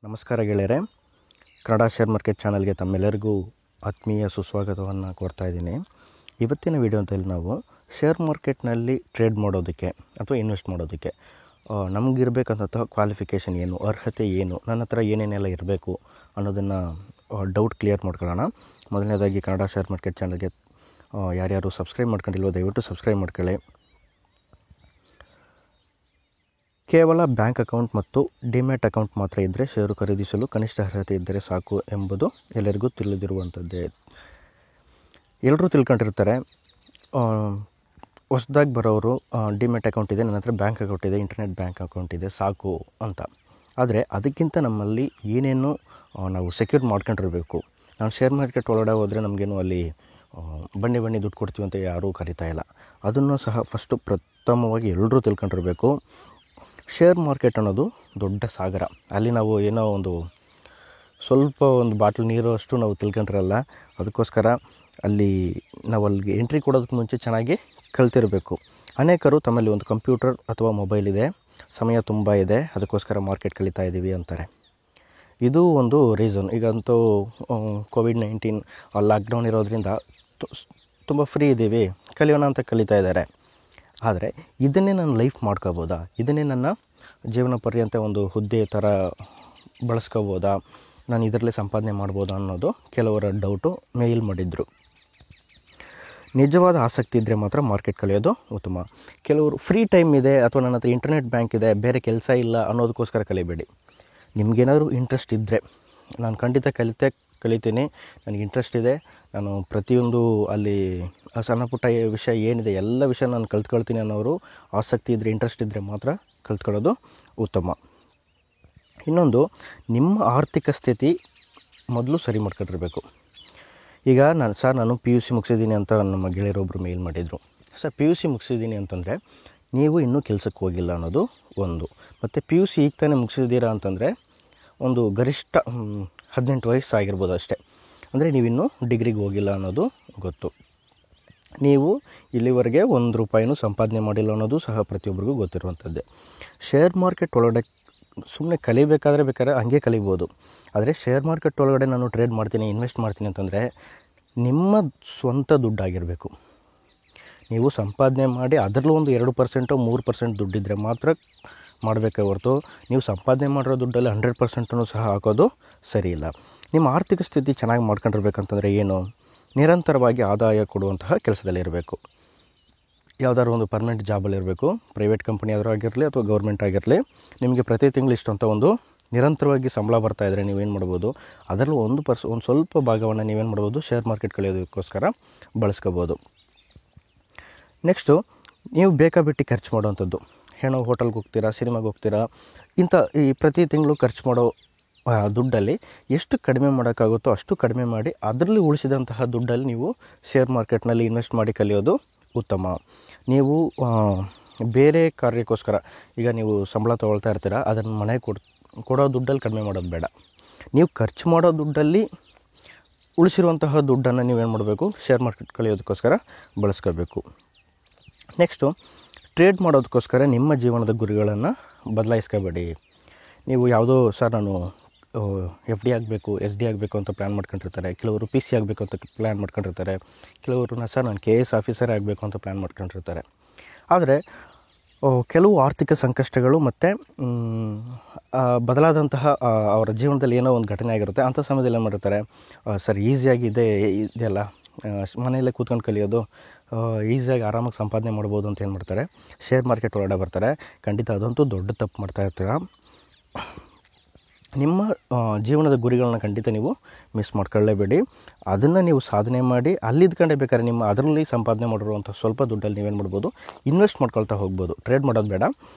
ನಮಸ್ಕಾರ ಗೆಳೆಯರೆ, Kannada share market ಚಾನಲ್ಗೆ ತಮ್ಮೆಲ್ಲರಿಗೂ ಆತ್ಮೀಯ ಸುಸ್ವಾಗತವನ್ನು ಕೋರ್ತಾ ಇದ್ದೀನಿ. ಇವತ್ತಿನ ವಿಡಿಯೋದಲ್ಲಿ ನಾವು ಶೇರ್ ಮಾರ್ಕೆಟ್ನಲ್ಲಿ ಟ್ರೇಡ್ ಮಾಡೋದಕ್ಕೆ ಅಥವಾ ಇನ್ವೆಸ್ಟ್ ಮಾಡೋದಕ್ಕೆ ನಮಗಿರಬೇಕಂತಹ ಕ್ವಾಲಿಫಿಕೇಷನ್ ಏನು, ಅರ್ಹತೆ ಏನು, ನನ್ನ ಹತ್ರ ಏನೇನೆಲ್ಲ ಇರಬೇಕು ಅನ್ನೋದನ್ನು ಡೌಟ್ ಕ್ಲಿಯರ್ ಮಾಡ್ಕೊಳ್ಳೋಣ. ಮೊದಲನೇದಾಗಿ ಕನ್ನಡ ಶೇರ್ ಮಾರ್ಕೆಟ್ ಚಾನಲ್ಗೆ ಯಾರ್ಯಾರು ಸಬ್ಸ್ಕ್ರೈಬ್ ಮಾಡ್ಕೊಂಡಿಲ್ವೋ ದಯವಿಟ್ಟು ಸಬ್ಸ್ಕ್ರೈಬ್ ಮಾಡ್ಕೊಳ್ಳಿ. ಕೇವಲ ಬ್ಯಾಂಕ್ ಅಕೌಂಟ್ ಮತ್ತು ಡಿಮ್ಯಾಟ್ ಅಕೌಂಟ್ ಮಾತ್ರ ಇದ್ದರೆ ಷೇರು ಖರೀದಿಸಲು ಕನಿಷ್ಠ ಅರ್ಹತೆ ಇದ್ದರೆ ಸಾಕು ಎಂಬುದು ಎಲ್ಲರಿಗೂ ತಿಳಿದಿರುವಂಥದ್ದೇ. ಎಲ್ಲರೂ ತಿಳ್ಕೊಂಡಿರ್ತಾರೆ. ಹೊಸದಾಗಿ ಬರೋರು ಡಿಮ್ಯಾಟ್ ಅಕೌಂಟ್ ಇದೆ, ನನ್ನ ಹತ್ರ ಬ್ಯಾಂಕ್ ಅಕೌಂಟ್ ಇದೆ, ಇಂಟರ್ನೆಟ್ ಬ್ಯಾಂಕ್ ಅಕೌಂಟ್ ಇದೆ ಸಾಕು ಅಂತ. ಆದರೆ ಅದಕ್ಕಿಂತ ನಮ್ಮಲ್ಲಿ ಏನೇನು ನಾವು ಸೆಕ್ಯೂರ್ ಮಾಡ್ಕೊಂಡಿರಬೇಕು. ನಾವು ಶೇರ್ ಮಾರ್ಕೆಟ್ ಒಳಗಡೆ ಹೋದರೆ ನಮಗೇನು ಅಲ್ಲಿ ಬನ್ನಿ ದುಡ್ಡು ಕೊಡ್ತೀವಿ ಅಂತ ಯಾರೂ ಕರಿತಾ ಇಲ್ಲ. ಅದನ್ನು ಸಹ ಫಸ್ಟು ಪ್ರಥಮವಾಗಿ ಎಲ್ಲರೂ ತಿಳ್ಕೊಂಡಿರಬೇಕು. ಶೇರ್ ಮಾರ್ಕೆಟ್ ಅನ್ನೋದು ದೊಡ್ಡ ಸಾಗರ. ಅಲ್ಲಿ ನಾವು ಏನೋ ಸ್ವಲ್ಪ ಬಾಟ್ಲ್ ನೀರು ಅಷ್ಟು ನಾವು ತಿಳ್ಕೊಂಡಿರಲ್ಲ. ಅದಕ್ಕೋಸ್ಕರ ನಾವು ಅಲ್ಲಿಗೆ ಎಂಟ್ರಿ ಕೊಡೋದಕ್ಕೆ ಮುಂಚೆ ಚೆನ್ನಾಗಿ ಕಲ್ತಿರಬೇಕು. ಅನೇಕರು ತಮ್ಮಲ್ಲಿ ಒಂದು ಕಂಪ್ಯೂಟರ್ ಅಥವಾ ಮೊಬೈಲ್ ಇದೆ, ಸಮಯ ತುಂಬ ಇದೆ, ಅದಕ್ಕೋಸ್ಕರ ಮಾರ್ಕೆಟ್ ಕಲಿತಾ ಇದ್ದೀವಿ ಅಂತಾರೆ. ಇದು ಒಂದು ರೀಸನ್. ಈಗಂತೂ ಕೋವಿಡ್-19 ಲಾಕ್ಡೌನ್ ಇರೋದ್ರಿಂದ ತುಂಬ ಫ್ರೀ ಇದ್ದೀವಿ, ಕಲಿಯೋಣ ಅಂತ ಕಲಿತಾ ಇದ್ದಾರೆ. ಆದರೆ ಇದನ್ನೇ ನಾನು ಲೈಫ್ ಮಾಡ್ಕೋಬೋದಾ, ಇದನ್ನೇ ನನ್ನ ಜೀವನ ಪರ್ಯಂತ ಒಂದು ಹುದ್ದೆ ಥರ ಬಳಸ್ಕೋಬೋದಾ, ನಾನು ಇದರಲ್ಲೇ ಸಂಪಾದನೆ ಮಾಡ್ಬೋದಾ ಅನ್ನೋದು ಕೆಲವರ ಡೌಟು ಮೇಲ್ ಮಾಡಿದ್ರು. ನಿಜವಾದ ಆಸಕ್ತಿ ಇದ್ದರೆ ಮಾತ್ರ ಮಾರ್ಕೆಟ್ ಕಲಿಯೋದು ಉತ್ತಮ. ಕೆಲವರು ಫ್ರೀ ಟೈಮ್ ಇದೆ ಅಥವಾ ನನ್ನ ಹತ್ರ ಇಂಟರ್ನೆಟ್ ಬ್ಯಾಂಕ್ ಇದೆ, ಬೇರೆ ಕೆಲಸ ಇಲ್ಲ ಅನ್ನೋದಕ್ಕೋಸ್ಕರ ಕಲಿಬೇಡಿ. ನಿಮಗೇನಾದ್ರು ಇಂಟ್ರೆಸ್ಟ್ ಇದ್ದರೆ ನಾನು ಖಂಡಿತ ಕಲಿತೀನಿ, ನನಗೆ ಇಂಟ್ರೆಸ್ಟ್ ಇದೆ, ನಾನು ಪ್ರತಿಯೊಂದು ಅಲ್ಲಿ ಸಣ್ಣ ಪುಟ್ಟ ವಿಷಯ ಏನಿದೆ ಎಲ್ಲ ವಿಷಯ ನಾನು ಕಲ್ತ್ಕೊಳ್ತೀನಿ ಅನ್ನೋರು ಆಸಕ್ತಿ ಇದ್ದರೆ, ಇಂಟ್ರೆಸ್ಟ್ ಇದ್ದರೆ ಮಾತ್ರ ಕಲ್ತ್ಕೊಳ್ಳೋದು ಉತ್ತಮ. ಇನ್ನೊಂದು, ನಿಮ್ಮ ಆರ್ಥಿಕ ಸ್ಥಿತಿ ಮೊದಲು ಸರಿ ಮಾಡ್ಕೊಂಡಿರಬೇಕು. ಈಗ ನಾನು PUC ಮುಗಿಸಿದ್ದೀನಿ ಅಂತ ನಮ್ಮ ಗೆಳೆಯರೊಬ್ಬರು ಮೇಲ್ ಮಾಡಿದರು. ಸರ್, PUC ಮುಗಿಸಿದ್ದೀನಿ ಅಂತಂದರೆ ನೀವು ಇನ್ನೂ ಕೆಲಸಕ್ಕೆ ಹೋಗಿಲ್ಲ ಅನ್ನೋದು ಒಂದು. ಮತ್ತು PUC ಈಗ ತಾನೇ ಮುಗಿಸಿದ್ದೀರಾ ಅಂತಂದರೆ ಒಂದು ಗರಿಷ್ಠ 18 ವಯಸ್ಸು ಆಗಿರ್ಬೋದು ಅಷ್ಟೇ. ಅಂದರೆ ನೀವಿನ್ನೂ ಡಿಗ್ರಿಗೆ ಹೋಗಿಲ್ಲ ಅನ್ನೋದು ಗೊತ್ತು. ನೀವು ಇಲ್ಲಿವರೆಗೆ ₹1 ಸಂಪಾದನೆ ಮಾಡಿಲ್ಲ ಅನ್ನೋದು ಸಹ ಪ್ರತಿಯೊಬ್ಬರಿಗೂ ಗೊತ್ತಿರುವಂಥದ್ದೇ. ಶೇರ್ ಮಾರ್ಕೆಟ್ ಒಳಗಡೆ ಸುಮ್ಮನೆ ಬೇಕಾದ್ರೆ ಹಂಗೆ ಕಲಿಬೋದು. ಆದರೆ ಶೇರ್ ಮಾರ್ಕೆಟ್ ಒಳಗಡೆ ನಾನು ಟ್ರೇಡ್ ಮಾಡ್ತೀನಿ, ಇನ್ವೆಸ್ಟ್ ಮಾಡ್ತೀನಿ ಅಂತಂದರೆ ನಿಮ್ಮ ಸ್ವಂತ ದುಡ್ಡಾಗಿರಬೇಕು. ನೀವು ಸಂಪಾದನೆ ಮಾಡಿ ಅದರಲ್ಲೂ ಒಂದು 2% 3% ದುಡ್ಡಿದ್ದರೆ ಮಾತ್ರ ಮಾಡಬೇಕೇ ಹೊರತು ನೀವು ಸಂಪಾದನೆ ಮಾಡಿರೋ ದುಡ್ಡಲ್ಲಿ 100% ಸಹ ಹಾಕೋದು ಸರಿ ಇಲ್ಲ. ನಿಮ್ಮ ಆರ್ಥಿಕ ಸ್ಥಿತಿ ಚೆನ್ನಾಗಿ ಮಾಡ್ಕೊಂಡಿರ್ಬೇಕಂತಂದರೆ ಏನು, ನಿರಂತರವಾಗಿ ಆದಾಯ ಕೊಡುವಂತಹ ಕೆಲಸದಲ್ಲಿರಬೇಕು. ಯಾವುದಾದ್ರು ಒಂದು ಪರ್ಮನೆಂಟ್ ಜಾಬಲ್ಲಿರಬೇಕು. ಪ್ರೈವೇಟ್ ಕಂಪ್ನಿ ಆದರೂ ಆಗಿರಲಿ ಅಥವಾ ಗೌರ್ಮೆಂಟ್ ಆಗಿರಲಿ, ನಿಮಗೆ ಪ್ರತಿ ತಿಂಗಳು ಇಷ್ಟಂತ ಒಂದು ನಿರಂತರವಾಗಿ ಸಂಬಳ ಬರ್ತಾಯಿದ್ರೆ ನೀವೇನು ಮಾಡ್ಬೋದು, ಅದರಲ್ಲೂ ಒಂದು ಸ್ವಲ್ಪ ಭಾಗವನ್ನು ನೀವೇನು ಮಾಡ್ಬೋದು, ಶೇರ್ ಮಾರ್ಕೆಟ್ ಕಲಿಯೋದಕ್ಕೋಸ್ಕರ ಬಳಸ್ಕೋಬೋದು. ನೆಕ್ಸ್ಟು, ನೀವು ಬೇಕಾಬಿಟ್ಟು ಖರ್ಚು ಮಾಡೋವಂಥದ್ದು. ಏನೋ ಹೋಟೆಲ್ಗೆ ಹೋಗ್ತೀರಾ, ಸಿನಿಮಾಗೆ ಹೋಗ್ತೀರಾ, ಈ ಪ್ರತಿ ತಿಂಗಳು ಖರ್ಚು ಮಾಡೋ ದುಡ್ಡಲ್ಲಿ ಎಷ್ಟು ಕಡಿಮೆ ಮಾಡೋಕ್ಕಾಗುತ್ತೋ ಅಷ್ಟು ಕಡಿಮೆ ಮಾಡಿ ಅದರಲ್ಲಿ ಉಳಿಸಿದಂತಹ ದುಡ್ಡಲ್ಲಿ ನೀವು ಶೇರ್ ಮಾರ್ಕೆಟ್ನಲ್ಲಿ ಇನ್ವೆಸ್ಟ್ ಮಾಡಿ ಕಲಿಯೋದು ಉತ್ತಮ. ನೀವು ಬೇರೆ ಕಾರ್ಯಕ್ಕೋಸ್ಕರ, ಈಗ ನೀವು ಸಂಬಳ ತೊಗೊಳ್ತಾ ಇರ್ತೀರ, ಅದನ್ನು ಮನೆಗೆ ಕೊಡೋ ದುಡ್ಡಲ್ಲಿ ಕಡಿಮೆ ಮಾಡೋದು ಬೇಡ. ನೀವು ಖರ್ಚು ಮಾಡೋ ದುಡ್ಡಲ್ಲಿ ಉಳಿಸಿರುವಂತಹ ದುಡ್ಡನ್ನು ನೀವೇನು ಮಾಡಬೇಕು, ಶೇರ್ ಮಾರ್ಕೆಟ್ ಕಲಿಯೋದಕ್ಕೋಸ್ಕರ ಬಳಸ್ಕೋಬೇಕು. ನೆಕ್ಸ್ಟು, ಟ್ರೇಡ್ ಮಾಡೋದಕ್ಕೋಸ್ಕರ ನಿಮ್ಮ ಜೀವನದ ಗುರಿಗಳನ್ನು ಬದಲಾಯಿಸ್ಕೋಬೇಡಿ. ನೀವು ಯಾವುದೋ ನಾನು FD ಆಗಬೇಕು, SD ಆಗಬೇಕು ಅಂತ ಪ್ಲ್ಯಾನ್ ಮಾಡ್ಕೊಂಡಿರ್ತಾರೆ. ಕೆಲವರು PC ಆಗಬೇಕು ಅಂತ ಪ್ಲ್ಯಾನ್ ಮಾಡ್ಕೊಂಡಿರ್ತಾರೆ. ಕೆಲವರು ನಾನು KS ಆಫೀಸರ್ ಆಗಬೇಕು ಅಂತ ಪ್ಲ್ಯಾನ್ ಮಾಡ್ಕೊಂಡಿರ್ತಾರೆ. ಆದರೆ ಕೆಲವು ಆರ್ಥಿಕ ಸಂಕಷ್ಟಗಳು ಮತ್ತು ಬದಲಾದಂತಹ ಅವರ ಜೀವನದಲ್ಲಿ ಏನೋ ಒಂದು ಘಟನೆ ಆಗಿರುತ್ತೆ. ಅಂಥ ಸಮಯದಲ್ಲಿ ಏನು ಮಾಡಿರ್ತಾರೆ, ಸರ್ ಈಸಿಯಾಗಿ ಇದೆಯಲ್ಲ, ಮನೆಯಲ್ಲೇ ಕೂತ್ಕೊಂಡು ಕಲಿಯೋದು, ಈಸಿಯಾಗಿ ಆರಾಮಾಗಿ ಸಂಪಾದನೆ ಮಾಡ್ಬೋದು ಅಂತ ಏನು ಮಾಡ್ತಾರೆ, ಶೇರ್ ಮಾರ್ಕೆಟ್ ಒಳಗಡೆ ಬರ್ತಾರೆ. ಖಂಡಿತ ಅದಂತೂ ದೊಡ್ಡ ತಪ್ಪು ಮಾಡ್ತಾಯಿರ್ತೀರ. ನಿಮ್ಮ ಜೀವನದ ಗುರಿಗಳನ್ನ ಖಂಡಿತ ನೀವು ಮಿಸ್ ಮಾಡ್ಕೊಳ್ಳೇಬೇಡಿ. ಅದನ್ನು ನೀವು ಸಾಧನೆ ಮಾಡಿ ಅಲ್ಲಿದ್ಕೊಂಡೇ ಬೇಕಾದ್ರೆ ಅದರಲ್ಲಿ ಸಂಪಾದನೆ ಮಾಡಿರುವಂಥ ಸ್ವಲ್ಪ ದುಡ್ಡಲ್ಲಿ ನೀವೇನು ಮಾಡ್ಬೋದು, ಇನ್ವೆಸ್ಟ್ ಮಾಡ್ಕೊಳ್ತಾ ಹೋಗ್ಬೋದು. ಟ್ರೇಡ್ ಮಾಡೋದು ಬೇಡ.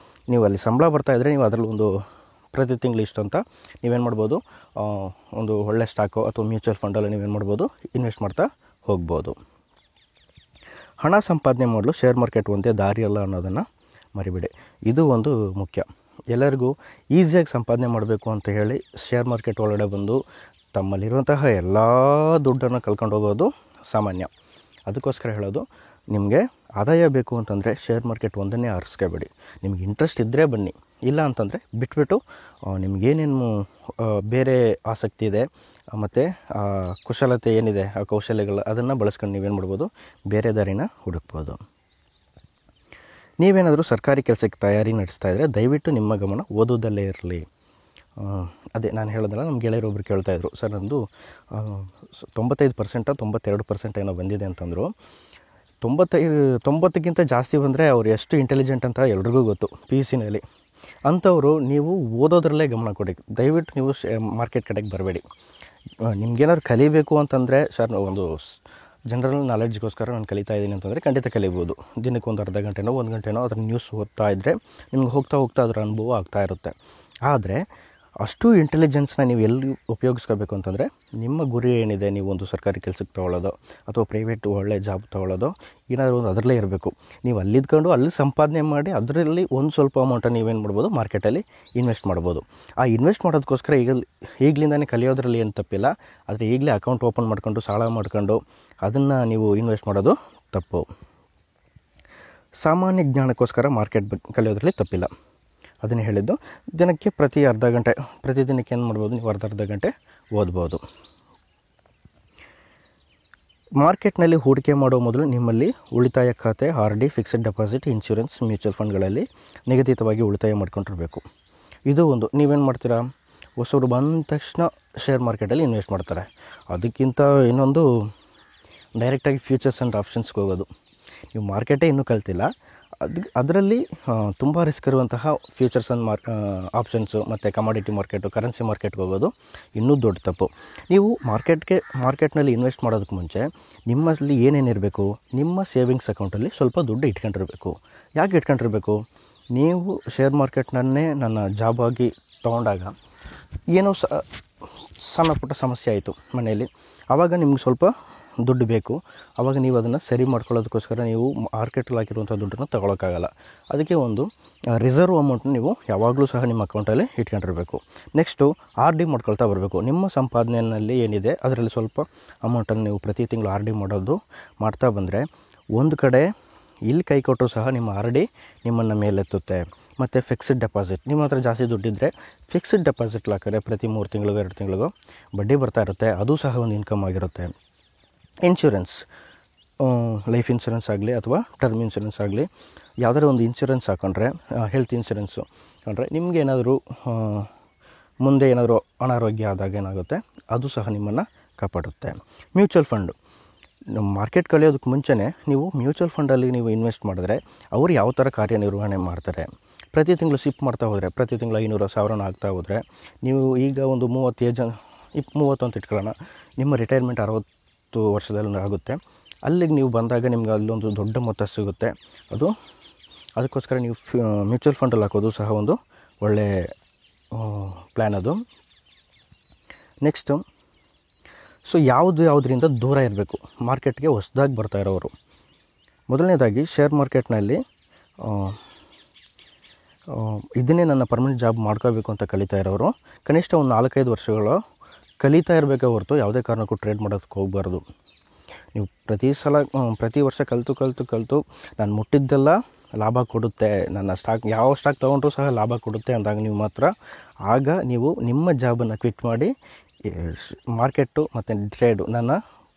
ನೀವು ಅಲ್ಲಿ ಸಂಬಳ ಬರ್ತಾಯಿದ್ರೆ ನೀವು ಅದರಲ್ಲಿ ಒಂದು ಪ್ರತಿ ತಿಂಗಳು ಇಷ್ಟು ಅಂತ ನೀವೇನು ಮಾಡ್ಬೋದು, ಒಂದು ಒಳ್ಳೆ ಸ್ಟಾಕು ಅಥವಾ ಮ್ಯೂಚುವಲ್ ಫಂಡಲ್ಲಿ ನೀವೇನು ಮಾಡ್ಬೋದು, ಇನ್ವೆಸ್ಟ್ ಮಾಡ್ತಾ ಹೋಗ್ಬೋದು. ಹಣ ಸಂಪಾದನೆ ಮಾಡಲು ಶೇರ್ ಮಾರ್ಕೆಟ್ ಒಂದೇ ದಾರಿಯಲ್ಲ ಅನ್ನೋದನ್ನು ಮರಿಬೇಡಿ. ಇದು ಒಂದು ಮುಖ್ಯ. ಎಲ್ಲರಿಗೂ ಈಸಿಯಾಗಿ ಸಂಪಾದನೆ ಮಾಡಬೇಕು ಅಂತ ಹೇಳಿ ಶೇರ್ ಮಾರ್ಕೆಟ್ ಒಳಗಡೆ ಬಂದು ತಮ್ಮಲ್ಲಿರುವಂತಹ ಎಲ್ಲ ದುಡ್ಡನ್ನು ಕಳ್ಕೊಂಡು ಹೋಗೋದು ಸಾಮಾನ್ಯ. ಅದಕ್ಕೋಸ್ಕರ ಹೇಳೋದು, ನಿಮಗೆ ಆದಾಯ ಬೇಕು ಅಂತಂದರೆ ಶೇರ್ ಮಾರ್ಕೆಟ್ ಒಂದನ್ನೇ ಆರಿಸ್ಕೋಬೇಡಿ. ನಿಮ್ಗೆ ಇಂಟ್ರೆಸ್ಟ್ ಇದ್ದರೆ ಬನ್ನಿ, ಇಲ್ಲ ಅಂತಂದರೆ ಬಿಟ್ಬಿಟ್ಟು ನಿಮಗೇನೇನು ಬೇರೆ ಆಸಕ್ತಿ ಇದೆ ಮತ್ತು ಕುಶಲತೆ ಏನಿದೆ, ಆ ಕೌಶಲ್ಯಗಳು ಅದನ್ನು ಬಳಸ್ಕೊಂಡು ನೀವೇನು ಮಾಡ್ಬೋದು, ಬೇರೆ ದಾರಿನ ಹುಡುಕ್ಬೋದು. ನೀವೇನಾದರೂ ಸರ್ಕಾರಿ ಕೆಲಸಕ್ಕೆ ತಯಾರಿ ನಡೆಸ್ತಾ ಇದ್ದರೆ ದಯವಿಟ್ಟು ನಿಮ್ಮ ಗಮನ ಓದೋದಲ್ಲೇ ಇರಲಿ. ಅದೇ ನಾನು ಹೇಳೋದಲ್ಲ, ನಮ್ಮ ಗೆಳೆಯರೊಬ್ಬರು ಕೇಳ್ತಾಯಿದ್ರು, ಸರ್ ನಂದು 95% 92% ಏನೋ ಬಂದಿದೆ ಅಂತಂದರು. 90ಕ್ಕಿಂತ ಜಾಸ್ತಿ ಬಂದರೆ ಅವ್ರು ಎಷ್ಟು ಇಂಟೆಲಿಜೆಂಟ್ ಅಂತ ಎಲ್ರಿಗೂ ಗೊತ್ತು PUCನಲ್ಲಿ. ಅಂಥವರು ನೀವು ಓದೋದ್ರಲ್ಲೇ ಗಮನ ಕೊಡಿ. ದಯವಿಟ್ಟು ನೀವು ಮಾರ್ಕೆಟ್ ಕಡೆಗೆ ಬರಬೇಡಿ. ನಿಮ್ಗೇನಾದ್ರು ಕಲಿಬೇಕು ಅಂತಂದರೆ, ಸರ್ ಒಂದು ಜನರಲ್ ನಾಲೆಡ್ಜ್ಗೋಸ್ಕರ ನಾನು ಕಲಿತಾ ಇದ್ದೀನಿ ಅಂತಂದರೆ ಖಂಡಿತ ಕಲಿಬೋದು. ದಿನಕ್ಕೆ ಒಂದು ಅರ್ಧ ಗಂಟೆನೋ 1 ಗಂಟೆನೋ ಅದರ ನ್ಯೂಸ್ ಓದ್ತಾ ಇದ್ದರೆ ನಿಮ್ಗೆ ಹೋಗ್ತಾ ಅದರ ಅನುಭವ ಆಗ್ತಾ ಇರುತ್ತೆ. ಆದರೆ ಅಷ್ಟು ಇಂಟೆಲಿಜೆನ್ಸ್ನ ನೀವು ಎಲ್ಲಿ ಉಪಯೋಗಿಸ್ಕೋಬೇಕು ಅಂತಂದರೆ, ನಿಮ್ಮ ಗುರಿ ಏನಿದೆ, ನೀವು ಒಂದು ಸರ್ಕಾರಿ ಕೆಲಸಕ್ಕೆ ತೊಗೊಳ್ಳೋದು ಅಥವಾ ಪ್ರೈವೇಟ್ ಒಳ್ಳೆ ಜಾಬ್ ತೊಗೊಳ್ಳೋದು, ಏನಾದರೂ ಒಂದು ಅದರಲ್ಲೇ ಇರಬೇಕು. ನೀವು ಅಲ್ಲಿದ್ಕೊಂಡು ಅಲ್ಲಿ ಸಂಪಾದನೆ ಮಾಡಿ ಅದರಲ್ಲಿ ಒಂದು ಸ್ವಲ್ಪ ಅಮೌಂಟನ್ನು ನೀವೇನು ಮಾಡ್ಬೋದು, ಮಾರ್ಕೆಟಲ್ಲಿ ಇನ್ವೆಸ್ಟ್ ಮಾಡ್ಬೋದು. ಆ ಇನ್ವೆಸ್ಟ್ ಮಾಡೋದಕ್ಕೋಸ್ಕರ ಈಗಲಿಂದನೇ ಕಲಿಯೋದ್ರಲ್ಲಿ ಏನು ತಪ್ಪಿಲ್ಲ. ಆದರೆ ಈಗಲೇ ಅಕೌಂಟ್ ಓಪನ್ ಮಾಡ್ಕೊಂಡು ಸಾಲ ಮಾಡ್ಕೊಂಡು ಅದನ್ನು ನೀವು ಇನ್ವೆಸ್ಟ್ ಮಾಡೋದು ತಪ್ಪು. ಸಾಮಾನ್ಯ ಜ್ಞಾನಕ್ಕೋಸ್ಕರ ಮಾರ್ಕೆಟ್ ಕಲಿಯೋದ್ರಲ್ಲಿ ತಪ್ಪಿಲ್ಲ. ಅದನ್ನೇ ಹೇಳಿದ್ದು. ದಿನಕ್ಕೆ ಪ್ರತಿ ಅರ್ಧ ಗಂಟೆ, ಪ್ರತಿದಿನಕ್ಕೆ ಏನು ಮಾಡ್ಬೋದು, ನೀವು ಅರ್ಧ ಗಂಟೆ ಓದ್ಬೋದು. ಮಾರ್ಕೆಟ್ನಲ್ಲಿ ಹೂಡಿಕೆ ಮಾಡೋ ಮೊದಲು ನಿಮ್ಮಲ್ಲಿ ಉಳಿತಾಯ ಖಾತೆ, RD, fixed deposit, insurance, mutual ಫಂಡ್ಗಳಲ್ಲಿ ನಿಗದಿತವಾಗಿ ಉಳಿತಾಯ ಮಾಡ್ಕೊಂಡಿರಬೇಕು. ಇದು ಒಂದು. ನೀವೇನು ಮಾಡ್ತೀರಾ, ಹೊಸವರು ಬಂದ ತಕ್ಷಣ ಶೇರ್ ಮಾರ್ಕೆಟಲ್ಲಿ ಇನ್ವೆಸ್ಟ್ ಮಾಡ್ತಾರೆ. ಅದಕ್ಕಿಂತ ಇನ್ನೊಂದು ಡೈರೆಕ್ಟಾಗಿ ಫ್ಯೂಚರ್ಸ್ ಆ್ಯಂಡ್ ಆಪ್ಷನ್ಸ್ಗೆ ಹೋಗೋದು. ನೀವು ಮಾರ್ಕೆಟೇ ಇನ್ನೂ ಕಲ್ತಿಲ್ಲ, ಅದರಲ್ಲಿ ತುಂಬ ರಿಸ್ಕ್ ಇರುವಂತಹ ಫ್ಯೂಚರ್ಸ್ ಆ್ಯಂಡ್ ಆಪ್ಷನ್ಸು ಮತ್ತು ಕಮಾಡಿಟಿ ಮಾರ್ಕೆಟು, ಕರೆನ್ಸಿ ಮಾರ್ಕೆಟ್ಗೆ ಹೋಗೋದು ಇನ್ನೂ ದೊಡ್ಡ ತಪ್ಪು. ನೀವು ಮಾರ್ಕೆಟ್ನಲ್ಲಿ ಇನ್ವೆಸ್ಟ್ ಮಾಡೋದಕ್ಕೆ ಮುಂಚೆ ನಿಮ್ಮಲ್ಲಿ ಏನೇನಿರಬೇಕು, ನಿಮ್ಮ ಸೇವಿಂಗ್ಸ್ ಅಕೌಂಟಲ್ಲಿ ಸ್ವಲ್ಪ ದುಡ್ಡು ಇಟ್ಕೊಂಡಿರಬೇಕು. ಯಾಕೆ ಇಟ್ಕೊಂಡಿರಬೇಕು, ನೀವು ಶೇರ್ ಮಾರ್ಕೆಟ್ನನ್ನೇ ನನ್ನ ಜಾಬ್ ಆಗಿ ತೊಗೊಂಡಾಗ ಏನೋ ಸಣ್ಣ ಪುಟ್ಟ ಸಮಸ್ಯೆ ಆಯಿತು ಮನೆಯಲ್ಲಿ, ಆವಾಗ ನಿಮ್ಗೆ ಸ್ವಲ್ಪ ದುಡ್ಡು ಬೇಕು. ಆವಾಗ ನೀವು ಅದನ್ನು ಸರಿ ಮಾಡ್ಕೊಳ್ಳೋದಕ್ಕೋಸ್ಕರ ನೀವು ಮಾರ್ಕೆಟಲ್ಲಿ ಹಾಕಿರುವಂಥ ದುಡ್ಡನ್ನು ತೊಗೊಳಕ್ಕಾಗಲ್ಲ. ಅದಕ್ಕೆ ಒಂದು ರಿಸರ್ವ್ ಅಮೌಂಟ್ನ ನೀವು ಯಾವಾಗಲೂ ಸಹ ನಿಮ್ಮ ಅಕೌಂಟಲ್ಲಿ ಇಟ್ಕೊಂಡಿರಬೇಕು. ನೆಕ್ಸ್ಟು RD ಮಾಡ್ಕೊಳ್ತಾ ಬರಬೇಕು. ನಿಮ್ಮ ಸಂಪಾದನೆಯಲ್ಲಿ ಏನಿದೆ ಅದರಲ್ಲಿ ಸ್ವಲ್ಪ ಅಮೌಂಟನ್ನು ನೀವು ಪ್ರತಿ ತಿಂಗಳು RD ಮಾಡ್ತಾ ಬಂದರೆ, ಒಂದು ಕಡೆ ಇಲ್ಲಿ ಕೈ ಕೊಟ್ಟರು ಸಹ ನಿಮ್ಮ RD ನಿಮ್ಮನ್ನು ಮೇಲೆತ್ತುತ್ತೆ. ಮತ್ತು ಫಿಕ್ಸ್ಡ್ ಡೆಪಾಸಿಟ್, ನಿಮ್ಮ ಹತ್ರ ಜಾಸ್ತಿ ದುಡ್ಡಿದ್ದರೆ ಫಿಕ್ಸ್ಡ್ ಡೆಪಾಸಿಟ್ ಹಾಕಿದ್ರೆ ಪ್ರತಿ 3 ತಿಂಗಳಿಗೋ 2 ತಿಂಗಳಿಗೋ ಬಡ್ಡಿ ಬರ್ತಾ ಇರುತ್ತೆ, ಅದು ಸಹ ಒಂದು ಇನ್ಕಮ್ ಆಗಿರುತ್ತೆ. ಇನ್ಶೂರೆನ್ಸ್, ಲೈಫ್ ಇನ್ಶೂರೆನ್ಸ್ ಆಗಲಿ ಅಥವಾ ಟರ್ಮ್ ಇನ್ಶೂರೆನ್ಸ್ ಆಗಲಿ, ಯಾವುದಾದ್ರು ಒಂದು ಇನ್ಶೂರೆನ್ಸ್ ಹಾಕೊಂಡ್ರೆ, ಹೆಲ್ತ್ ಇನ್ಶೂರೆನ್ಸು ಹಾಕೊಂಡ್ರೆ ನಿಮಗೇನಾದರೂ ಮುಂದೆ ಏನಾದರೂ ಅನಾರೋಗ್ಯ ಆದಾಗ ಏನಾಗುತ್ತೆ, ಅದು ಸಹ ನಿಮ್ಮನ್ನು ಕಾಪಾಡುತ್ತೆ. ಮ್ಯೂಚುವಲ್ ಫಂಡು, ಮಾರ್ಕೆಟ್ ಕಲಿಯೋದಕ್ಕೆ ಮುಂಚೆನೇ ನೀವು ಮ್ಯೂಚುವಲ್ ಫಂಡಲ್ಲಿ ನೀವು ಇನ್ವೆಸ್ಟ್ ಮಾಡಿದ್ರೆ ಅವರು ಯಾವ ಥರ ಕಾರ್ಯನಿರ್ವಹಣೆ ಮಾಡ್ತಾರೆ, ಪ್ರತಿ ತಿಂಗಳು ಸಿಪ್ ಮಾಡ್ತಾ ಹೋದರೆ, ಪ್ರತಿ ತಿಂಗಳು 500,000 ಆಗ್ತಾ ಹೋದರೆ, ನೀವು ಈಗ ಒಂದು 30 ಅಂತ ಇಟ್ಕೊಳ್ಳೋಣ, ನಿಮ್ಮ ರಿಟೈರ್ಮೆಂಟ್ 60 ವರ್ಷದಲ್ಲಿ ಆಗುತ್ತೆ. ಅಲ್ಲಿಗೆ ನೀವು ಬಂದಾಗ ನಿಮ್ಗೆ ಅಲ್ಲೊಂದು ದೊಡ್ಡ ಮೊತ್ತ ಸಿಗುತ್ತೆ. ಅದಕ್ಕೋಸ್ಕರ ನೀವು ಮ್ಯೂಚುವಲ್ ಫಂಡಲ್ಲಿ ಹಾಕೋದು ಸಹ ಒಂದು ಒಳ್ಳೆ ಪ್ಲ್ಯಾನ್ ಅದು. ನೆಕ್ಸ್ಟು, ಸೊ ಯಾವುದರಿಂದ ದೂರ ಇರಬೇಕು, ಮಾರ್ಕೆಟ್ಗೆ ಹೊಸದಾಗಿ ಬರ್ತಾ ಇರೋರು. ಮೊದಲನೇದಾಗಿ ಶೇರ್ ಮಾರ್ಕೆಟ್ನಲ್ಲಿ ಇದನ್ನೇ ನನ್ನ ಪರ್ಮನೆಂಟ್ ಜಾಬ್ ಮಾಡ್ಕೋಬೇಕು ಅಂತ ಕಲಿತಾ ಇರೋರು ಕನಿಷ್ಠ ಒಂದು 4-5 ವರ್ಷಗಳು ಕಲಿತಾ ಇರಬೇಕೇ ಹೊರತು ಯಾವುದೇ ಕಾರಣಕ್ಕೂ ಟ್ರೇಡ್ ಮಾಡೋದಕ್ಕೆ ಹೋಗಬಾರ್ದು. ನೀವು ಪ್ರತಿ ವರ್ಷ ಕಲಿತು ನಾನು ಮುಟ್ಟಿದ್ದೆಲ್ಲ ಲಾಭ ಕೊಡುತ್ತೆ, ನನ್ನ ಯಾವ ಸ್ಟಾಕ್ ತೊಗೊಂಡ್ರೂ ಸಹ ಲಾಭ ಕೊಡುತ್ತೆ ಅಂದಾಗ ನೀವು ಮಾತ್ರ, ಆಗ ನೀವು ನಿಮ್ಮ ಜಾಬನ್ನು ಕ್ವಿಟ್ ಮಾಡಿ ಮಾರ್ಕೆಟು ಮತ್ತು ಟ್ರೇಡು ನನ್ನ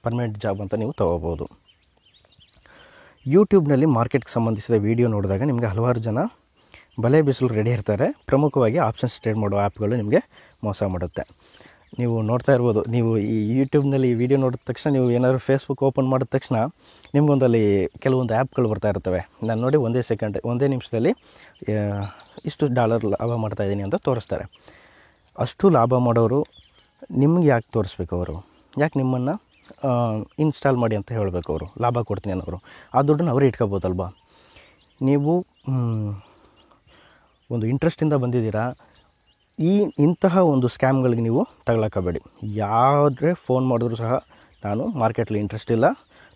ಪರ್ಮನೆಂಟ್ ಜಾಬ್ ಅಂತ ನೀವು ತೊಗೋಬೋದು. ಯೂಟ್ಯೂಬ್ನಲ್ಲಿ ಮಾರ್ಕೆಟ್ಗೆ ಸಂಬಂಧಿಸಿದ ವೀಡಿಯೋ ನೋಡಿದಾಗ ನಿಮಗೆ ಹಲವಾರು ಜನ ಬಲೆ ಬೀಸಲು ರೆಡಿ ಇರ್ತಾರೆ. ಪ್ರಮುಖವಾಗಿ ಆಪ್ಷನ್ಸ್ ಟ್ರೇಡ್ ಮಾಡೋ ಆ್ಯಪ್ಗಳು ನಿಮಗೆ ಮೋಸ ಮಾಡುತ್ತೆ. ನೀವು ನೋಡ್ತಾ ಇರ್ಬೋದು, ನೀವು ಈ ಯೂಟ್ಯೂಬ್ನಲ್ಲಿ ಈ ವಿಡಿಯೋ ನೋಡಿದ ತಕ್ಷಣ, ನೀವು ಏನಾದರೂ ಫೇಸ್ಬುಕ್ ಓಪನ್ ಮಾಡಿದ ತಕ್ಷಣ ನಿಮಗೊಂದಲ್ಲಿ ಕೆಲವೊಂದು ಆ್ಯಪ್ಗಳು ಬರ್ತಾ ಇರ್ತವೆ. ನಾನು ನೋಡಿ ಒಂದೇ ನಿಮಿಷದಲ್ಲಿ ಇಷ್ಟು $1 ಲಾಭ ಮಾಡ್ತಾಯಿದ್ದೀನಿ ಅಂತ ತೋರಿಸ್ತಾರೆ. ಅಷ್ಟು ಲಾಭ ಮಾಡೋರು ನಿಮ್ಗೆ ಯಾಕೆ ತೋರಿಸ್ಬೇಕು, ಅವರು ಯಾಕೆ ನಿಮ್ಮನ್ನು ಇನ್ಸ್ಟಾಲ್ ಮಾಡಿ ಅಂತ ಹೇಳಬೇಕು, ಅವರು ಲಾಭ ಕೊಡ್ತೀನಿ ಅನ್ನೋರು. ಆ ದುಡ್ಡನ್ನು ಅವರು ಇಟ್ಕೋಬೋದಲ್ವಾ. ನೀವು ಒಂದು ಇಂಟ್ರೆಸ್ಟಿಂದ ಬಂದಿದ್ದೀರಾ, ಇಂತಹ ಒಂದು ಸ್ಕ್ಯಾಮ್ಗಳಿಗೆ ನೀವು ತಗೊಳಕ್ಕಬೇಡಿ. ಯಾವುದೇ ಫೋನ್ ಮಾಡಿದ್ರು ಸಹ ನಾನು ಮಾರ್ಕೆಟ್ಲಿ ಇಂಟ್ರೆಸ್ಟ್ ಇಲ್ಲ,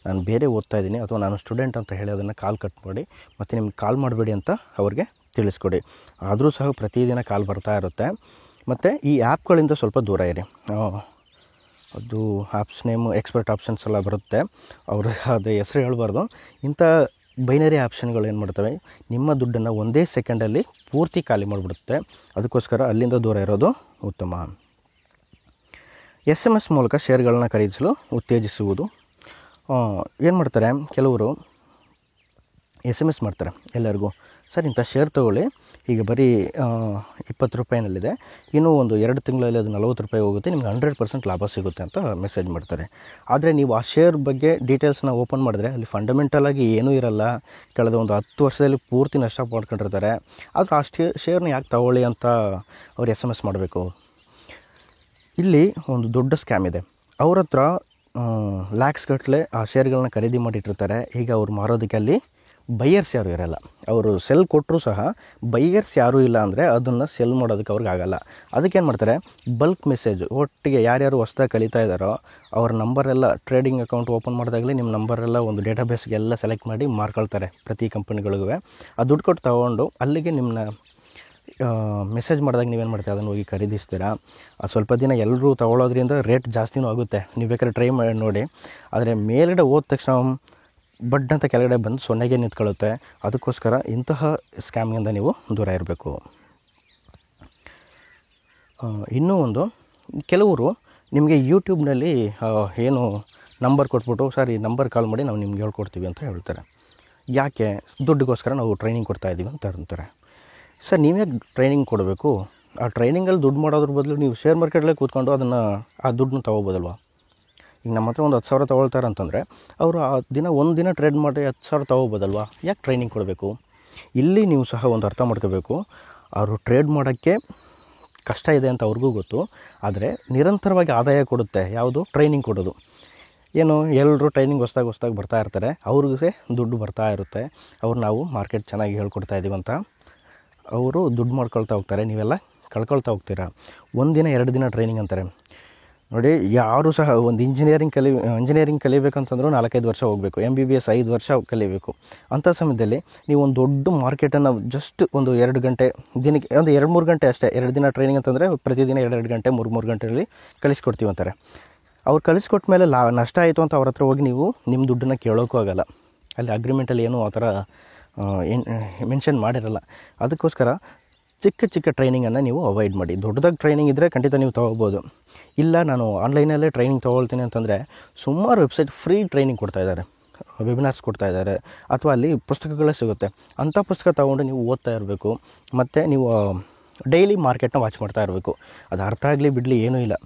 ನಾನು ಬೇರೆ ಓದ್ತಾ ಇದ್ದೀನಿ ಅಥವಾ ನಾನು ಸ್ಟೂಡೆಂಟ್ ಅಂತ ಹೇಳಿ ಅದನ್ನು ಕಾಲ್ ಕಟ್ ಮಾಡಿ ಮತ್ತು ನಿಮ್ಗೆ ಕಾಲ್ ಮಾಡಬೇಡಿ ಅಂತ ಅವ್ರಿಗೆ ತಿಳಿಸ್ಕೊಡಿ. ಆದರೂ ಸಹ ಪ್ರತಿದಿನ ಕಾಲ್ ಬರ್ತಾ ಇರುತ್ತೆ. ಮತ್ತು ಈ ಆ್ಯಪ್ಗಳಿಂದ ಸ್ವಲ್ಪ ದೂರ ಇರಿ. ಅದು ಆ್ಯಪ್ಸ್ ನೇಮು ಎಕ್ಸ್ಪರ್ಟ್ ಆಪ್ಷನ್ಸ್ ಎಲ್ಲ ಬರುತ್ತೆ, ಅದು ಹೆಸರು ಹೇಳ್ಬಾರ್ದು. ಇಂಥ ಬೈನರಿ ಆಪ್ಷನ್ಗಳು ಏನು ಮಾಡ್ತವೆ, ನಿಮ್ಮ ದುಡ್ಡನ್ನು ಒಂದೇ ಸೆಕೆಂಡಲ್ಲಿ ಪೂರ್ತಿ ಖಾಲಿ ಮಾಡಿಬಿಡುತ್ತೆ. ಅದಕ್ಕೋಸ್ಕರ ಅಲ್ಲಿಂದ ದೂರ ಇರೋದು ಉತ್ತಮ. SMS ಮೂಲಕ ಶೇರ್ಗಳನ್ನ ಖರೀದಿಸಲು ಉತ್ತೇಜಿಸುವುದು. ಏನು ಮಾಡ್ತಾರೆ, ಕೆಲವರು SMS ಮಾಡ್ತಾರೆ ಎಲ್ಲರಿಗೂ, ಸರ್ ಇಂಥ ಶೇರ್ ತೊಗೊಳ್ಳಿ, ಈಗ ಬರೀ 20 ರೂಪಾಯಿನಲ್ಲಿದೆ, ಇನ್ನೂ ಒಂದು 2 ತಿಂಗಳಲ್ಲಿ ಅದು 40 ರೂಪಾಯಿ ಹೋಗುತ್ತೆ, ನಿಮ್ಗೆ 100% ಲಾಭ ಸಿಗುತ್ತೆ ಅಂತ ಮೆಸೇಜ್ ಮಾಡ್ತಾರೆ. ಆದರೆ ನೀವು ಆ ಶೇರ್ ಬಗ್ಗೆ ಡೀಟೇಲ್ಸ್ನ ಓಪನ್ ಮಾಡಿದ್ರೆ ಅಲ್ಲಿ ಫಂಡಮೆಂಟಲಾಗಿ ಏನೂ ಇರಲ್ಲ. ಕಳೆದ ಒಂದು 10 ವರ್ಷದಲ್ಲಿ ಪೂರ್ತಿ ನಷ್ಟ ಮಾಡ್ಕೊಂಡಿರ್ತಾರೆ. ಆದರೆ ಆ ಶೇರ್ನ ಯಾಕೆ ತಗೊಳ್ಳಿ ಅಂತ ಅವ್ರು SMS ಮಾಡಬೇಕು. ಇಲ್ಲಿ ಒಂದು ದೊಡ್ಡ ಸ್ಕ್ಯಾಮ್ ಇದೆ. ಅವ್ರ ಹತ್ರ ಲ್ಯಾಕ್ಸ್ ಗಟ್ಟಲೆ ಆ ಶೇರ್ಗಳನ್ನ ಖರೀದಿ ಮಾಡಿಟ್ಟಿರ್ತಾರೆ. ಈಗ ಅವ್ರು ಮಾರೋದಕ್ಕೆ ಅಲ್ಲಿ ಬೈಯರ್ಸ್ ಯಾರೂ ಇರೋಲ್ಲ. ಅವರು ಸೆಲ್ ಕೊಟ್ಟರೂ ಸಹ ಬೈಯರ್ಸ್ ಯಾರೂ ಇಲ್ಲ ಅಂದರೆ ಅದನ್ನು ಸೆಲ್ ಮಾಡೋದಕ್ಕೆ ಅವ್ರಿಗೆ ಆಗೋಲ್ಲ. ಅದಕ್ಕೇನು ಮಾಡ್ತಾರೆ, ಬಲ್ಕ್ ಮೆಸೇಜು ಒಟ್ಟಿಗೆ ಯಾರ್ಯಾರು ಹೊಸ್ದಾಗಿ ಕಲಿತಾ ಇದ್ದಾರೋ ಅವ್ರ ನಂಬರೆಲ್ಲ ಟ್ರೇಡಿಂಗ್ ಅಕೌಂಟ್ ಓಪನ್ ಮಾಡಿದಾಗಲೇ ನಿಮ್ಮ ನಂಬರೆಲ್ಲ ಒಂದು ಡೇಟಾಬೇಸ್ಗೆಲ್ಲ ಸೆಲೆಕ್ಟ್ ಮಾಡಿ ಮಾರ್ಕೊಳ್ತಾರೆ ಪ್ರತಿ ಕಂಪನಿಗಳಿಗೂ. ಆ ದುಡ್ಡು ಕೊಟ್ಟು ತೊಗೊಂಡು ಅಲ್ಲಿಗೆ ನಿಮ್ಮನ್ನ ಮೆಸೇಜ್ ಮಾಡಿದಾಗ ನೀವೇನು ಮಾಡ್ತೀರಾ, ಅದನ್ನು ಹೋಗಿ ಖರೀದಿಸ್ತೀರಾ. ಸ್ವಲ್ಪ ದಿನ ಎಲ್ಲರೂ ತೊಗೊಳೋದ್ರಿಂದ ರೇಟ್ ಜಾಸ್ತಿನೂ ಆಗುತ್ತೆ, ನೀವು ಬೇಕಾದ್ರೆ ಟ್ರೈ ಮಾಡಿ ನೋಡಿ. ಆದರೆ ಮೇಲ್ಗಡೆ ಹೋದ ತಕ್ಷಣ ಬಡ್ ಅಂತ ಕೆಳಗಡೆ ಬಂದು ಸೊನ್ನೆಗೆ ನಿಂತ್ಕೊಳ್ಳುತ್ತೆ. ಅದಕ್ಕೋಸ್ಕರ ಇಂತಹ ಸ್ಕ್ಯಾಮ್ಗಿಂದ ನೀವು ದೂರ ಇರಬೇಕು. ಇನ್ನೂ ಒಂದು, ಕೆಲವರು ನಿಮಗೆ ಯೂಟ್ಯೂಬ್ನಲ್ಲಿ ಏನು ನಂಬರ್ ಕೊಟ್ಬಿಟ್ಟು, ಸರ್ ಈ ನಂಬರ್ ಕಾಲ್ ಮಾಡಿ ನಾವು ನಿಮ್ಗೆ ಹೇಳ್ಕೊಡ್ತೀವಿ ಅಂತ ಹೇಳ್ತಾರೆ. ಯಾಕೆ, ದುಡ್ಡಿಗೋಸ್ಕರ ನಾವು ಟ್ರೈನಿಂಗ್ ಕೊಡ್ತಾಯಿದ್ದೀವಿ ಅಂತ ಅಂತಾರೆ. ಸರ್ ನೀವೇ ಟ್ರೈನಿಂಗ್ ಕೊಡಬೇಕು, ಆ ಟ್ರೈನಿಂಗಲ್ಲಿ ದುಡ್ಡು ಮಾಡೋದ್ರ ಬದಲು ನೀವು ಶೇರ್ ಮಾರ್ಕೆಟಲ್ಲೇ ಕೂತ್ಕೊಂಡು ಆ ದುಡ್ಡನ್ನ ತೊಗೋಬೋದಲ್ವ. ಈಗ ನಮ್ಮ ಹತ್ರ ಒಂದು 10,000 ತೊಗೊಳ್ತಾರೆ ಅಂತಂದರೆ ಅವರು ಆ ಒಂದು ದಿನ ಟ್ರೇಡ್ ಮಾಡಿ 10,000 ತೊಗೋಬೋದಲ್ವ. ಯಾಕೆ ಟ್ರೈನಿಂಗ್ ಕೊಡಬೇಕು. ಇಲ್ಲಿ ನೀವು ಸಹ ಒಂದು ಅರ್ಥ ಮಾಡ್ಕೋಬೇಕು, ಅವರು ಟ್ರೇಡ್ ಮಾಡೋಕ್ಕೆ ಕಷ್ಟ ಇದೆ ಅಂತ ಅವ್ರಿಗೂ ಗೊತ್ತು. ಆದರೆ ನಿರಂತರವಾಗಿ ಆದಾಯ ಕೊಡುತ್ತೆ ಯಾವುದು, ಟ್ರೈನಿಂಗ್ ಕೊಡೋದು. ಏನು, ಎಲ್ಲರೂ ಟ್ರೈನಿಂಗ್ ಹೊಸ್ದಾಗಿ ಬರ್ತಾ ಇರ್ತಾರೆ, ಅವ್ರಿಗೆ ದುಡ್ಡು ಬರ್ತಾ ಇರುತ್ತೆ. ಅವ್ರು ನಾವು ಮಾರ್ಕೆಟ್ ಚೆನ್ನಾಗಿ ಹೇಳ್ಕೊಡ್ತಾ ಇದ್ದೀವಿ ಅಂತ ಅವರು ದುಡ್ಡು ಮಾಡ್ಕೊಳ್ತಾ ಹೋಗ್ತಾರೆ, ನೀವೆಲ್ಲ ಕಳ್ಕೊಳ್ತಾ ಹೋಗ್ತೀರಾ. 1 ದಿನ 2 ದಿನ ಟ್ರೈನಿಂಗ್ ಅಂತಾರೆ. ನೋಡಿ, ಯಾರೂ ಸಹ ಒಂದು ಇಂಜಿನಿಯರಿಂಗ್ ಕಲಿಬೇಕಂತಂದ್ರೂ 4-5 ವರ್ಷ ಹೋಗಬೇಕು, MBBS 5 ವರ್ಷ ಕಲಿಬೇಕು. ಅಂಥ ಸಮಯದಲ್ಲಿ ನೀವು ಒಂದು ದೊಡ್ಡ ಮಾರ್ಕೆಟನ್ನು ಜಸ್ಟ್ ಒಂದು 2 ಗಂಟೆ ದಿನಕ್ಕೆ, ಒಂದು 2-3 ಗಂಟೆ ಅಷ್ಟೇ, 2 ದಿನ ಟ್ರೈನಿಂಗ್ ಅಂತಂದರೆ ಪ್ರತಿದಿನ 2 ಗಂಟೆ 3 ಗಂಟೆಯಲ್ಲಿ ಕಲಿಸ್ಕೊಡ್ತೀವಿ ಅಂತಾರೆ. ಅವ್ರು ಕಲಿಸ್ಕೊಟ್ಟ ಮೇಲೆ ನಷ್ಟ ಆಯಿತು ಅಂತ ಅವ್ರ ಹತ್ರ ಹೋಗಿ ನೀವು ನಿಮ್ಮ ದುಡ್ಡನ್ನು ಕೇಳೋಕ್ಕೂ ಆಗೋಲ್ಲ. ಅಲ್ಲಿ ಅಗ್ರಿಮೆಂಟಲ್ಲಿ ಏನೂ ಆ ಥರ ಮೆನ್ಷನ್ ಮಾಡಿರಲ್ಲ. ಅದಕ್ಕೋಸ್ಕರ ಚಿಕ್ಕ ಟ್ರೈನಿಂಗನ್ನು ನೀವು ಅವಾಯ್ಡ್ ಮಾಡಿ. ದೊಡ್ಡದಾಗಿ ಟ್ರೈನಿಂಗ್ ಇದ್ದರೆ ಖಂಡಿತ ನೀವು ತೊಗೋಬೋದು. ಇಲ್ಲ ನಾನು ಆನ್ಲೈನಲ್ಲೇ ಟ್ರೈನಿಂಗ್ ತೊಗೊಳ್ತೀನಿ ಅಂತಂದರೆ ಸುಮಾರು ವೆಬ್ಸೈಟ್ ಫ್ರೀ ಟ್ರೈನಿಂಗ್ ಕೊಡ್ತಾಯಿದ್ದಾರೆ, ವೆಬಿನಾರ್ಸ್ ಕೊಡ್ತಾಯಿದ್ದಾರೆ, ಅಥವಾ ಅಲ್ಲಿ ಪುಸ್ತಕಗಳೇ ಸಿಗುತ್ತೆ. ಅಂಥ ಪುಸ್ತಕ ತೊಗೊಂಡು ನೀವು ಓದ್ತಾ ಇರಬೇಕು. ಮತ್ತು ನೀವು ಡೈಲಿ ಮಾರ್ಕೆಟ್ನ ವಾಚ್ ಮಾಡ್ತಾ ಇರಬೇಕು. ಅದು ಅರ್ಥ ಆಗಲಿ ಬಿಡಲಿ ಏನೂ ಇಲ್ಲ,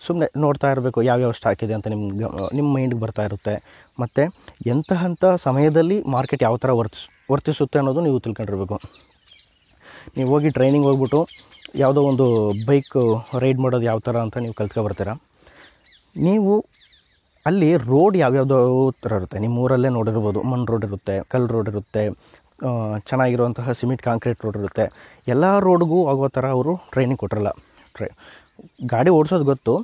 ಸುಮ್ಮನೆ ನೋಡ್ತಾ ಇರಬೇಕು ಯಾವ್ಯಾವ ಸ್ಟಾಕ್ ಇದೆ ಅಂತ ನಿಮ್ಮ ಮೈಂಡ್ಗೆ ಬರ್ತಾ ಇರುತ್ತೆ. ಮತ್ತು ಎಂತಹ ಸಮಯದಲ್ಲಿ ಮಾರ್ಕೆಟ್ ಯಾವ ಥರ ವರ್ತಿಸುತ್ತೆ ಅನ್ನೋದು ನೀವು ತಿಳ್ಕೊಂಡಿರ್ಬೇಕು. ನೀವು ಹೋಗಿ ಟ್ರೈನಿಂಗ್ ಹೋಗ್ಬಿಟ್ಟು ಯಾವುದೋ ಒಂದು ಬೈಕ್ ರೈಡ್ ಮಾಡೋದು ಯಾವ ಥರ ಅಂತ ನೀವು ಕಲ್ತ್ಕೊಬರ್ತೀರ. ನೀವು ಅಲ್ಲಿ ರೋಡ್ ಯಾವ್ಯಾವುದೋ ಥರ ಇರುತ್ತೆ, ನಿಮ್ಮ ಊರಲ್ಲೇ ನೋಡಿರ್ಬೋದು. ಮಣ್ಣು ರೋಡ್ ಇರುತ್ತೆ, ಕಲ್ಲು ರೋಡ್ ಇರುತ್ತೆ, ಚೆನ್ನಾಗಿರುವಂತಹ ಸಿಮೆಂಟ್ ಕಾಂಕ್ರೀಟ್ ರೋಡ್ ಇರುತ್ತೆ. ಎಲ್ಲ ರೋಡ್ಗೂ ಆಗೋ ಥರ ಅವರು ಟ್ರೈನಿಂಗ್ ಕೊಟ್ಟಿರಲ್ಲ. ಗಾಡಿ ಓಡಿಸೋದು ಗೊತ್ತು,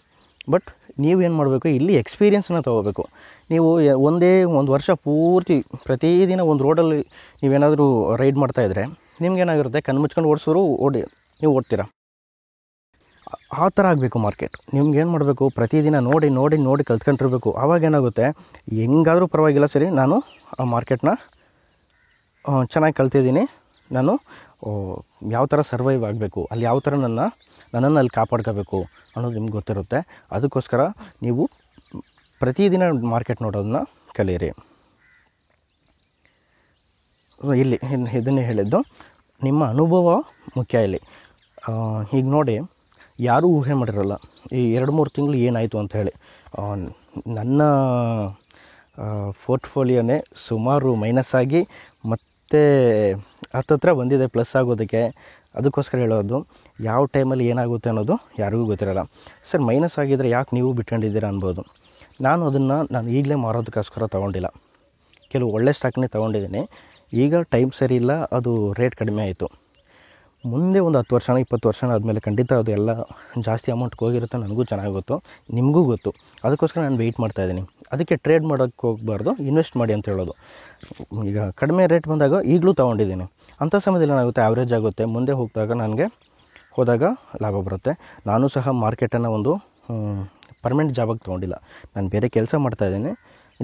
ಬಟ್ ನೀವೇನು ಮಾಡಬೇಕು, ಇಲ್ಲಿ ಎಕ್ಸ್ಪೀರಿಯೆನ್ಸನ್ನ ತೊಗೋಬೇಕು. ನೀವು ಒಂದು ವರ್ಷ ಪೂರ್ತಿ ಪ್ರತಿದಿನ ಒಂದು ರೋಡಲ್ಲಿ ನೀವೇನಾದರೂ ರೈಡ್ ಮಾಡ್ತಾಯಿದ್ರೆ ನಿಮ್ಗೇನಾಗಿರುತ್ತೆ, ಕಣ್ಣು ಮುಚ್ಕೊಂಡು ಓಡಿಸಿದ್ರು ನೀವು ಓಡ್ತೀರಾ. ಆ ಥರ ಆಗಬೇಕು ಮಾರ್ಕೆಟ್. ನಿಮ್ಗೇನು ಮಾಡಬೇಕು, ಪ್ರತಿದಿನ ನೋಡಿ ಕಲ್ತ್ಕೊಂಡಿರ್ಬೇಕು. ಆವಾಗ ಏನಾಗುತ್ತೆ, ಹೆಂಗಾದರೂ ಪರವಾಗಿಲ್ಲ, ಸರಿ ನಾನು ಆ ಮಾರ್ಕೆಟ್ನ ಚೆನ್ನಾಗಿ ಕಲ್ತಿದ್ದೀನಿ, ನಾನು ಯಾವ ಥರ ಸರ್ವೈವ್ ಆಗಬೇಕು, ಅಲ್ಲಿ ಯಾವ ಥರ ನನ್ನನ್ನು ಅಲ್ಲಿ ಕಾಪಾಡ್ಕೋಬೇಕು ಅನ್ನೋದು ನಿಮ್ಗೆ ಗೊತ್ತಿರುತ್ತೆ. ಅದಕ್ಕೋಸ್ಕರ ನೀವು ಪ್ರತಿದಿನ ಮಾರ್ಕೆಟ್ ನೋಡೋದನ್ನ ಕಲೀರಿ. ಇಲ್ಲಿ ಇದನ್ನೇ ಹೇಳಿದ್ದು, ನಿಮ್ಮ ಅನುಭವ ಮುಖ್ಯ ಇಲ್ಲಿ. ಈಗ ನೋಡಿ, ಯಾರೂ ಊಹೆ ಮಾಡಿರಲ್ಲ ಈ 2-3 ತಿಂಗಳು ಏನಾಯಿತು ಅಂತ ಹೇಳಿ. ನನ್ನ ಪೋರ್ಟ್ಫೋಲಿಯೋನೇ ಸುಮಾರು ಮೈನಸ್ ಆಗಿ ಮತ್ತೆ ಹತ್ತತ್ರ ಬಂದಿದೆ ಪ್ಲಸ್ ಆಗೋದಕ್ಕೆ. ಅದಕ್ಕೋಸ್ಕರ ಹೇಳೋದು, ಯಾವ ಟೈಮಲ್ಲಿ ಏನಾಗುತ್ತೆ ಅನ್ನೋದು ಯಾರಿಗೂ ಗೊತ್ತಿರಲ್ಲ. ಸರ್ ಮೈನಸ್ ಆಗಿದ್ದರೆ ಯಾಕೆ ನೀವು ಬಿಟ್ಕೊಂಡಿದ್ದೀರಾ ಅನ್ಬೋದು. ನಾನು ಈಗಲೇ ಮಾರೋದಕ್ಕೋಸ್ಕರ ತೊಗೊಂಡಿಲ್ಲ, ಕೆಲವು ಒಳ್ಳೆ ಸ್ಟಾಕ್ನೇ ತೊಗೊಂಡಿದ್ದೀನಿ. ಈಗ ಟೈಮ್ ಸರಿ ಇಲ್ಲ, ಅದು ರೇಟ್ ಕಡಿಮೆ ಆಯಿತು. ಮುಂದೆ ಒಂದು 10 ವರ್ಷ 20 ವರ್ಷ ಆದಮೇಲೆ ಖಂಡಿತ ಅದು ಎಲ್ಲ ಜಾಸ್ತಿ ಅಮೌಂಟ್ಗೆ ಹೋಗಿರುತ್ತೆ. ನನಗೂ ಚೆನ್ನಾಗಿ ಗೊತ್ತು, ನಿಮಗೂ ಗೊತ್ತು. ಅದಕ್ಕೋಸ್ಕರ ನಾನು ವೆಯ್ಟ್ ಮಾಡ್ತಾಯಿದ್ದೀನಿ. ಅದಕ್ಕೆ ಟ್ರೇಡ್ ಮಾಡೋಕ್ಕೆ ಹೋಗಬಾರ್ದು, ಇನ್ವೆಸ್ಟ್ ಮಾಡಿ ಅಂತ ಹೇಳೋದು. ಈಗ ಕಡಿಮೆ ರೇಟ್ ಬಂದಾಗ ಈಗಲೂ ತೊಗೊಂಡಿದ್ದೀನಿ. ಅಂಥ ಸಮಯದಲ್ಲಿ ಏನಾಗುತ್ತೆ, ಆವ್ರೇಜ್ ಆಗುತ್ತೆ. ಮುಂದೆ ಹೋದಾಗ ಲಾಭ ಬರುತ್ತೆ. ನಾನು ಸಹ ಮಾರ್ಕೆಟನ್ನು ಒಂದು ಪರ್ಮನೆಂಟ್ ಜಾಬಾಗಿ ತೊಗೊಂಡಿಲ್ಲ, ನಾನು ಬೇರೆ ಕೆಲಸ ಮಾಡ್ತಾಯಿದ್ದೀನಿ.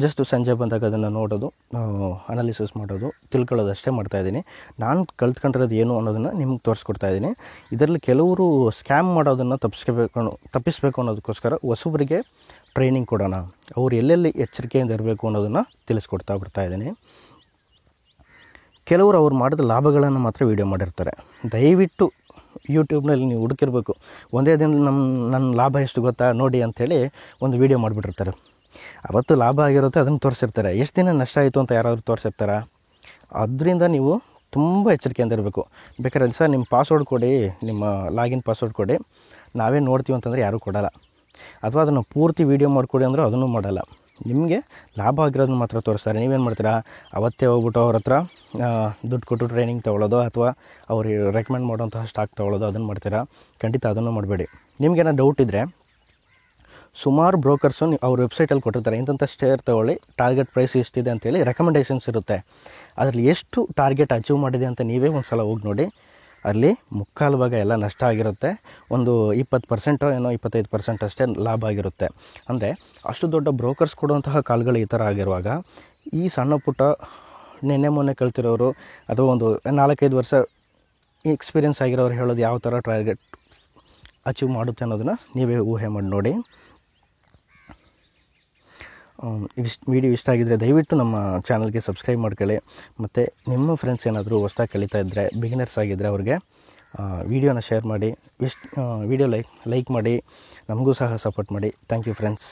ಜಸ್ಟ್ ಸಂಜೆ ಬಂದಾಗ ಅದನ್ನು ನೋಡೋದು, ಅನಾಲಿಸಿಸ್ ಮಾಡೋದು, ತಿಳ್ಕೊಳ್ಳೋದು ಅಷ್ಟೇ ಮಾಡ್ತಾಯಿದ್ದೀನಿ. ನಾನು ಕಲ್ತ್ಕೊಂಡಿರೋದು ಏನು ಅನ್ನೋದನ್ನು ನಿಮ್ಗೆ ತೋರಿಸ್ಕೊಡ್ತಾಯಿದ್ದೀನಿ. ಇದರಲ್ಲಿ ಕೆಲವರು ಸ್ಕ್ಯಾಮ್ ಮಾಡೋದನ್ನು ತಪ್ಪಿಸಬೇಕು ಅನ್ನೋದಕ್ಕೋಸ್ಕರ ಹೊಸಬರಿಗೆ ಟ್ರೈನಿಂಗ್ ಕೊಡೋಣ, ಅವ್ರು ಎಲ್ಲೆಲ್ಲಿ ಎಚ್ಚರಿಕೆಯಿಂದ ಇರಬೇಕು ಅನ್ನೋದನ್ನು ತಿಳಿಸ್ಕೊಡ್ತಾ ಬರ್ತಾಯಿದ್ದೀನಿ. ಕೆಲವರು ಅವ್ರು ಮಾಡಿದ ಲಾಭಗಳನ್ನು ಮಾತ್ರ ವೀಡಿಯೋ ಮಾಡಿರ್ತಾರೆ. ದಯವಿಟ್ಟು ಯೂಟ್ಯೂಬ್ನಲ್ಲಿ ನೀವು ಹುಡುಕಿರ್ಬೇಕು, ಒಂದೇ ದಿನ ನನ್ನ ಲಾಭ ಎಷ್ಟು ಗೊತ್ತಾ ನೋಡಿ ಅಂಥೇಳಿ ಒಂದು ವೀಡಿಯೋ ಮಾಡಿಬಿಟ್ಟಿರ್ತಾರೆ. ಅವತ್ತು ಲಾಭ ಆಗಿರುತ್ತೆ, ಅದನ್ನು ತೋರಿಸಿರ್ತಾರೆ. ಎಷ್ಟು ದಿನ ನಷ್ಟ ಆಯಿತು ಅಂತ ಯಾರಾದರೂ ತೋರಿಸಿರ್ತಾರೆ. ಅದರಿಂದ ನೀವು ತುಂಬ ಎಚ್ಚರಿಕೆಯಿಂದ ಇರಬೇಕು. ಬೇಕಾದ್ರೆ ಸರ್ ನಿಮ್ಮ ಪಾಸ್ವರ್ಡ್ ಕೊಡಿ, ನಿಮ್ಮ ಲಾಗಿನ್ ಪಾಸ್ವರ್ಡ್ ಕೊಡಿ, ನಾವೇ ನೋಡ್ತೀವಿ ಅಂತಂದರೆ ಯಾರೂ ಕೊಡೋಲ್ಲ. ಅಥವಾ ಅದನ್ನು ಪೂರ್ತಿ ವೀಡಿಯೋ ಮಾಡಿಕೊಡಿ ಅಂದರೆ ಅದನ್ನು ಮಾಡೋಲ್ಲ. ನಿಮಗೆ ಲಾಭ ಆಗಿರೋದನ್ನ ಮಾತ್ರ ತೋರಿಸ್ತಾರೆ. ನೀವೇನು ಮಾಡ್ತೀರಾ, ಅವತ್ತೇ ಹೋಗ್ಬಿಟ್ಟು ಅವ್ರ ಹತ್ರ ದುಡ್ಡು ಕೊಟ್ಟು ಟ್ರೈನಿಂಗ್ ತೊಗೊಳ್ಳೋದು ಅಥವಾ ಅವ್ರಿಗೆ ರೆಕಮೆಂಡ್ ಮಾಡೋಂತಹ ಸ್ಟಾಕ್ ತೊಗೊಳ್ಳೋದು, ಅದನ್ನು ಮಾಡ್ತೀರಾ. ಖಂಡಿತ ಅದನ್ನು ಮಾಡಬೇಡಿ. ನಿಮಗೇನೋ ಡೌಟ್ ಇದ್ದರೆ ಸುಮಾರು ಬ್ರೋಕರ್ಸು ಅವ್ರ ವೆಬ್ಸೈಟಲ್ಲಿ ಕೊಟ್ಟಿರ್ತಾರೆ, ಇಂಥ ಶೇರ್ ತೊಗೊಳ್ಳಿ, ಟಾರ್ಗೆಟ್ ಪ್ರೈಸ್ ಎಷ್ಟಿದೆ ಅಂತೇಳಿ ರೆಕಮೆಂಡೇಷನ್ಸ್ ಇರುತ್ತೆ. ಅದರಲ್ಲಿ ಎಷ್ಟು ಟಾರ್ಗೆಟ್ ಅಚೀವ್ ಮಾಡಿದೆ ಅಂತ ನೀವೇ ಒಂದು ಸಲ ಹೋಗಿ ನೋಡಿ. ಅಲ್ಲಿ ಮುಕ್ಕಾಲು ಭಾಗ ಎಲ್ಲ ನಷ್ಟ ಆಗಿರುತ್ತೆ. ಒಂದು 20% ಏನೋ 25% ಅಷ್ಟೇ ಲಾಭ ಆಗಿರುತ್ತೆ. ಅಂದರೆ ಅಷ್ಟು ದೊಡ್ಡ ಬ್ರೋಕರ್ಸ್ ಕೊಡುವಂತಹ ಕಾಲ್ಗಳು ಈ ಥರ ಆಗಿರುವಾಗ, ಈ ಸಣ್ಣ ಪುಟ್ಟ ನಿನ್ನೆ ಮೊನ್ನೆ ಕಲ್ತಿರೋರು ಅಥವಾ ಒಂದು 4-5 ವರ್ಷ ಎಕ್ಸ್ಪೀರಿಯೆನ್ಸ್ ಆಗಿರೋರು ಹೇಳೋದು ಯಾವ ಥರ ಟಾರ್ಗೆಟ್ ಅಚೀವ್ ಮಾಡುತ್ತೆ ಅನ್ನೋದನ್ನು ನೀವೇ ಊಹೆ ಮಾಡಿ ನೋಡಿ. ವಿಡಿಯೋ ಇಷ್ಟ ಆಗಿದ್ದರೆ ದಯವಿಟ್ಟು ನಮ್ಮ ಚಾನಲ್ಗೆ ಸಬ್ಸ್ಕ್ರೈಬ್ ಮಾಡ್ಕೊಳ್ಳಿ. ಮತ್ತು ನಿಮ್ಮ ಫ್ರೆಂಡ್ಸ್ ಏನಾದರೂ ಹೊಸ್ದಾಗಿ ಕಲಿತಾ ಇದ್ದರೆ, ಬಿಗಿನರ್ಸ್ ಆಗಿದ್ದರೆ ಅವ್ರಿಗೆ ವಿಡಿಯೋನ ಶೇರ್ ಮಾಡಿ, ವಿಡಿಯೋ ಲೈಕ್ ಮಾಡಿ, ನಮಗೂ ಸಹ ಸಪೋರ್ಟ್ ಮಾಡಿ. Thank you friends.